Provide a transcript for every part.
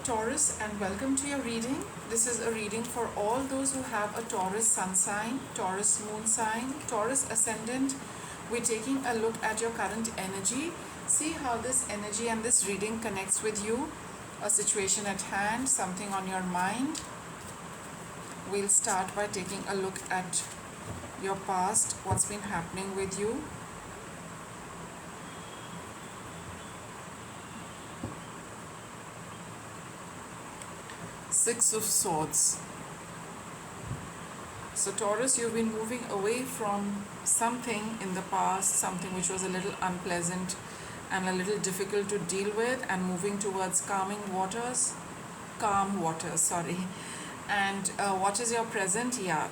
Taurus, and welcome to your reading. This is a reading for all those who have a Taurus sun sign, Taurus moon sign, Taurus ascendant. We're taking a look at your current energy. See how this energy and this reading connects with you, a situation at hand, something on your mind. We'll start by taking a look at your past, what's been happening with you. Six of Swords. So Taurus, you've been moving away from something in the past, something which was a little unpleasant and a little difficult to deal with, and moving towards calm waters. And what is your present? Yeah,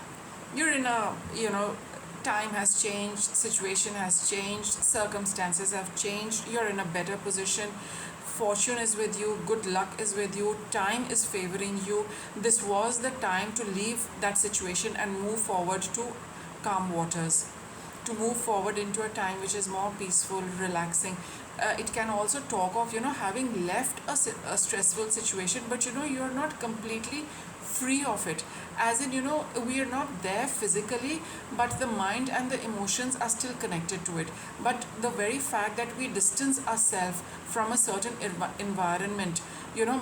you're in a, time has changed, situation has changed, circumstances have changed, you're in a better position. Fortune is with you, good luck is with you, time is favoring you. This was the time to leave that situation and move forward to calm waters, to move forward into a time which is more peaceful, relaxing. It can also talk of, having left a stressful situation, but you're not completely free of it. As in, we are not there physically, but the mind and the emotions are still connected to it. But the very fact that we distance ourselves from a certain environment,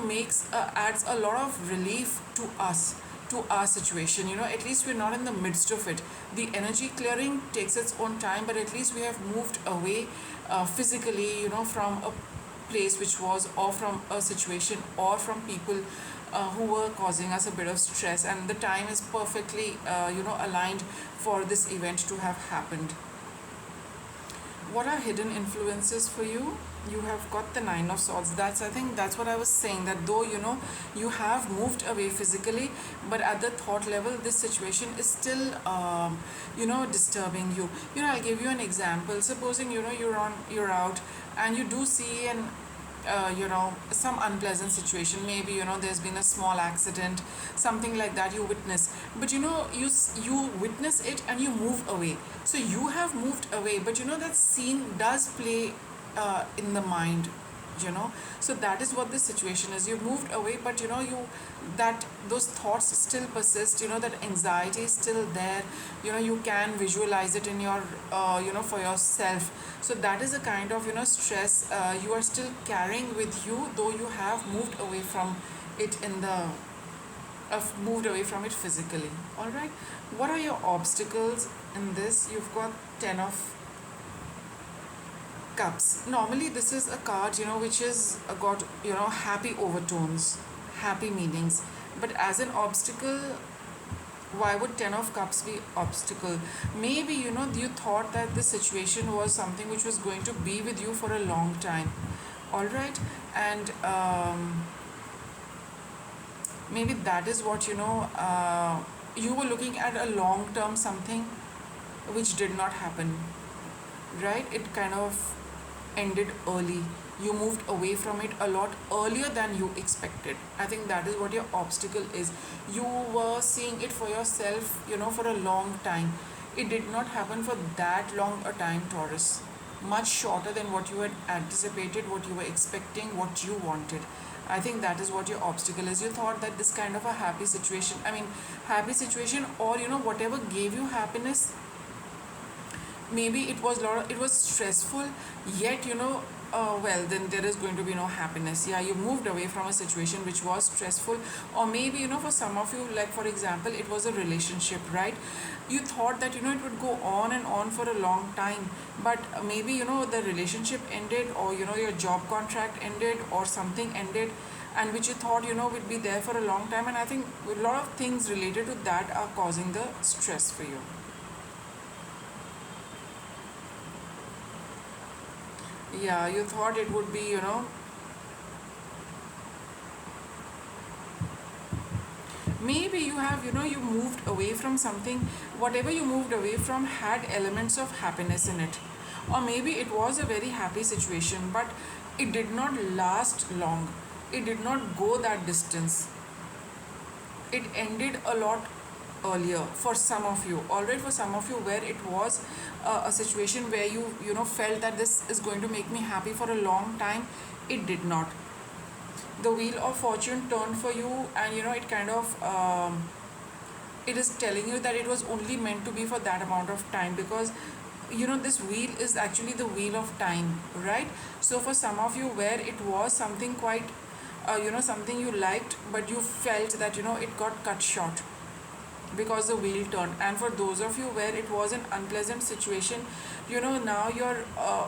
makes adds a lot of relief to us, to our situation. At least we're not in the midst of it. The energy clearing takes its own time, but at least we have moved away physically, from a place which was, or from a situation, or from people who were causing us a bit of stress, and the time is perfectly aligned for this event to have happened. What are hidden influences for you? You have got the Nine of Swords. I think that's what I was saying, that though you have moved away physically, but at the thought level this situation is still disturbing you. I'll give you an example. Supposing you're out and you do see an some unpleasant situation. Maybe there's been a small accident, something like that you witness, but you witness it and you move away. So you have moved away, but that scene does play in the mind. So that is what this situation is. You moved away, but those thoughts still persist. That anxiety is still there. You can visualize it in your for yourself. So that is a kind of stress you are still carrying with you, though you have moved away from it moved away from it physically. All right, what are your obstacles in this? You've got 10 of Cups. Normally this is a card which is got happy overtones, happy meanings, but as an obstacle, why would 10 of Cups be obstacle? Maybe you thought that this situation was something which was going to be with you for a long time. All right, and maybe that is what you were looking at, a long term something which did not happen, right? It kind of ended early. You moved away from it a lot earlier than you expected. I think that is what your obstacle is. You were seeing it for yourself for a long time. It did not happen for that long a time, Taurus. Much shorter than what you had anticipated, what you were expecting, what you wanted. I think that is what your obstacle is. You thought that this kind of a happy situation, or whatever gave you happiness, maybe it was stressful, yet well, then there is going to be no happiness. Yeah, you moved away from a situation which was stressful. Or maybe for some of you, like for example, it was a relationship, right? You thought that it would go on and on for a long time, but maybe the relationship ended, or your job contract ended, or something ended, and which you thought would be there for a long time. And I think a lot of things related to that are causing the stress for you. Yeah, you thought it would be maybe you have you moved away from something. Whatever you moved away from had elements of happiness in it, or maybe it was a very happy situation, but it did not last long. It did not go that distance. It ended a lot earlier for some of you. Alright, for some of you, where it was a situation where you felt that this is going to make me happy for a long time, it did not. The wheel of fortune turned for you, and it kind of it is telling you that it was only meant to be for that amount of time, because this wheel is actually the wheel of time, right? So for some of you where it was something quite something you liked, but you felt that it got cut short because the wheel turned. And for those of you where it was an unpleasant situation, now your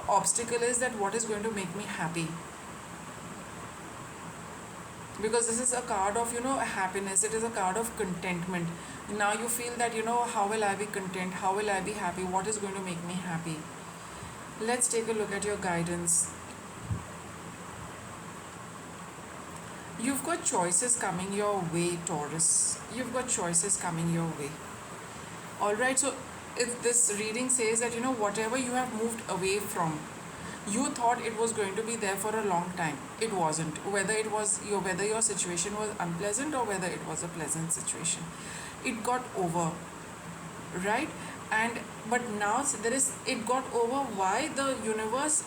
obstacle is that what is going to make me happy, because this is a card of happiness. It is a card of contentment. Now you feel that how will I be content, how will I be happy, what is going to make me happy. Let's take a look at your guidance. You've got choices coming your way, Taurus. You've got choices coming your way. Alright, so if this reading says that whatever you have moved away from, you thought it was going to be there for a long time. It wasn't. Whether your situation was unpleasant or whether it was a pleasant situation, it got over, right? And but now it got over. Why? The universe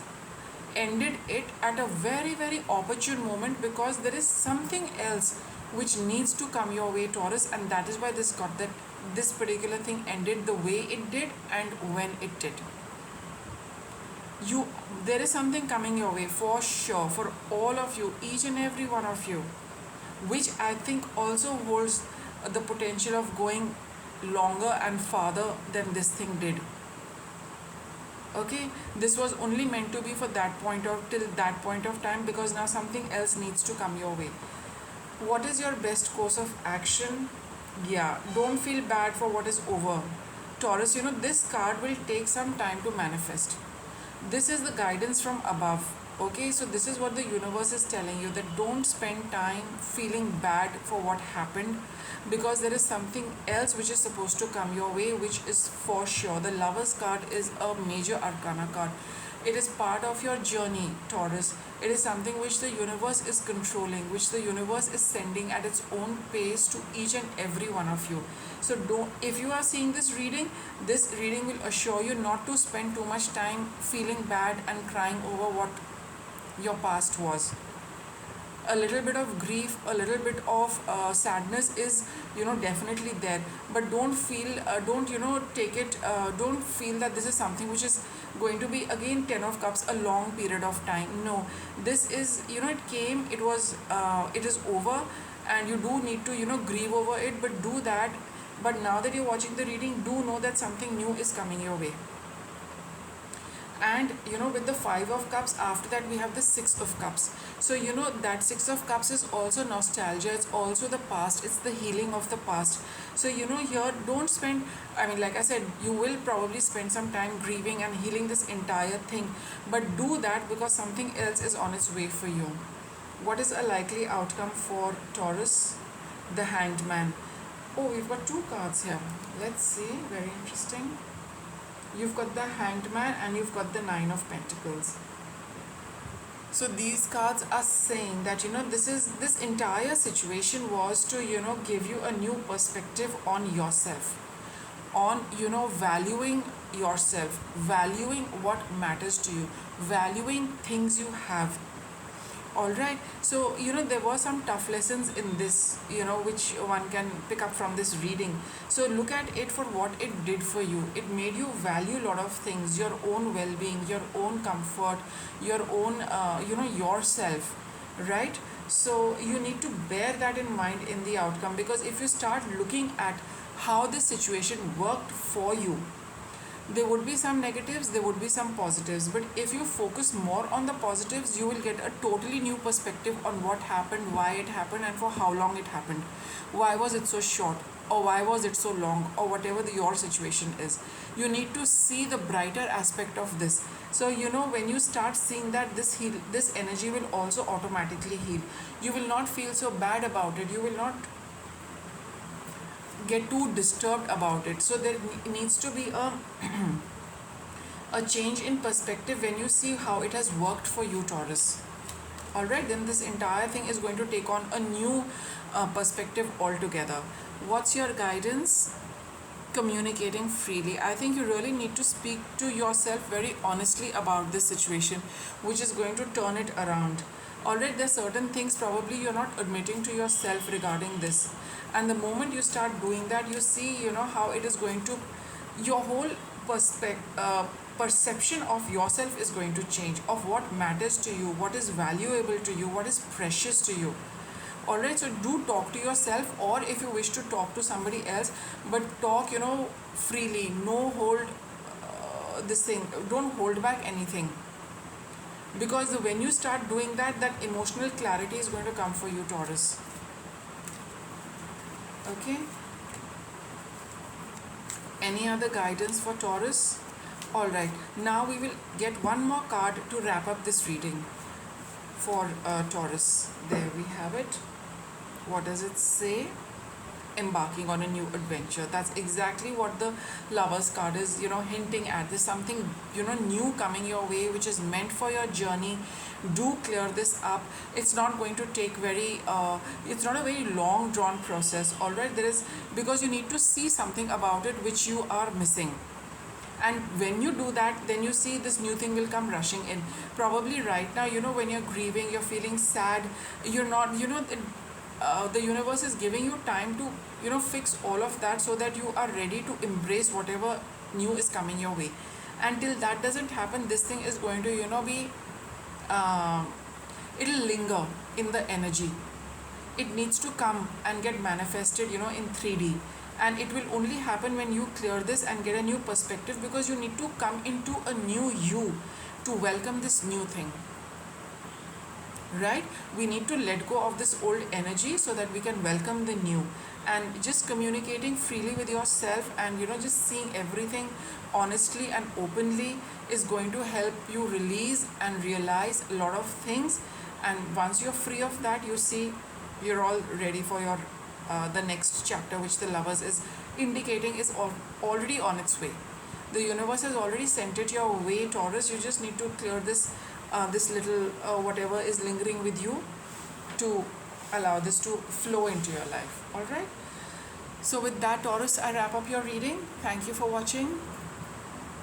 ended it at a very, very opportune moment, because there is something else which needs to come your way, Taurus, and that is why this particular thing ended the way it did and when it did. There is something coming your way for sure, for all of you, each and every one of you, which I think also holds the potential of going longer and farther than this thing did. Okay, this was only meant to be for till that point of time, because now something else needs to come your way. What is your best course of action? Yeah, don't feel bad for what is over, Taurus. This card will take some time to manifest. This is the guidance from above. Okay, so this is what the universe is telling you, that don't spend time feeling bad for what happened, because there is something else which is supposed to come your way, which is for sure. The Lover's card is a major arcana card. It is part of your journey, Taurus. It is something which the universe is controlling, which the universe is sending at its own pace to each and every one of you. So if you are seeing this reading will assure you not to spend too much time feeling bad and crying over what your past was. A little bit of grief, a little bit of sadness is definitely there, but don't take it, don't feel that this is something which is going to be again 10 of cups, a long period of time. No, this is it came, it is over, and you do need to grieve over it, but do that. But now that you're watching the reading, do know that something new is coming your way. And with the 5 of cups, after that we have the 6 of cups. So that 6 of cups is also nostalgia, it's also the past, it's the healing of the past. So here, don't spend, like I said, you will probably spend some time grieving and healing this entire thing, but do that because something else is on its way for you. What is a likely outcome for Taurus? The Hanged Man. Oh, we've got 2 cards here. Let's see, very interesting. You've got the Hanged Man and you've got the 9 of Pentacles. So these cards are saying that this entire situation was to give you a new perspective on yourself, on valuing yourself, valuing what matters to you, valuing things you have. Alright, so there were some tough lessons in this, which one can pick up from this reading. So look at it for what it did for you. It made you value a lot of things, your own well-being, your own comfort, your own, yourself, right? So you need to bear that in mind in the outcome, because if you start looking at how this situation worked for you, there would be some negatives, there would be some positives, but if you focus more on the positives, you will get a totally new perspective on what happened, why it happened, and for how long it happened. Why was it so short, or why was it so long, or whatever your situation is. You need to see the brighter aspect of this. So when you start seeing that, this energy will also automatically heal. You will not feel so bad about it. You will not get too disturbed about it. So there needs to be a change in perspective when you see how it has worked for you, Taurus. Alright, then this entire thing is going to take on a new perspective altogether. What's your guidance? Communicating freely. I think you really need to speak to yourself very honestly about this situation, which is going to turn it around. Alright, there are certain things probably you're not admitting to yourself regarding this. And the moment you start doing that, you see, how it is going to, your whole perception of yourself is going to change, of what matters to you, what is valuable to you, what is precious to you. Alright, so do talk to yourself, or if you wish to talk to somebody else, but talk, freely, no hold this thing, don't hold back anything, because when you start doing that, that emotional clarity is going to come for you, Taurus. Okay, any other guidance for Taurus? All right, now we will get one more card to wrap up this reading for Taurus. There we have it. What does it say? Embarking on a new adventure. That's exactly what the Lovers card is, hinting at. There's something, new coming your way, which is meant for your journey. Do clear this up. It's not going to take it's not a very long drawn process. All right, there is, because you need to see something about it which you are missing. And when you do that, then you see this new thing will come rushing in. Probably right now, when you're grieving, you're feeling sad, you're not, the universe is giving you time to, fix all of that, so that you are ready to embrace whatever new is coming your way. Until that doesn't happen, this thing is going to, be, it'll linger in the energy. It needs to come and get manifested, in 3D. And it will only happen when you clear this and get a new perspective, because you need to come into a new you to welcome this new thing. Right? We need to let go of this old energy so that we can welcome the new. And just communicating freely with yourself, and just seeing everything honestly and openly is going to help you release and realize a lot of things. And once you're free of that, you see you're all ready for your the next chapter, which the Lovers is indicating is already on its way. The universe has already sent it your way, Taurus. You just need to clear this this little whatever is lingering with you, to allow this to flow into your life. All right, so with that, Taurus, I wrap up your reading. Thank you for watching.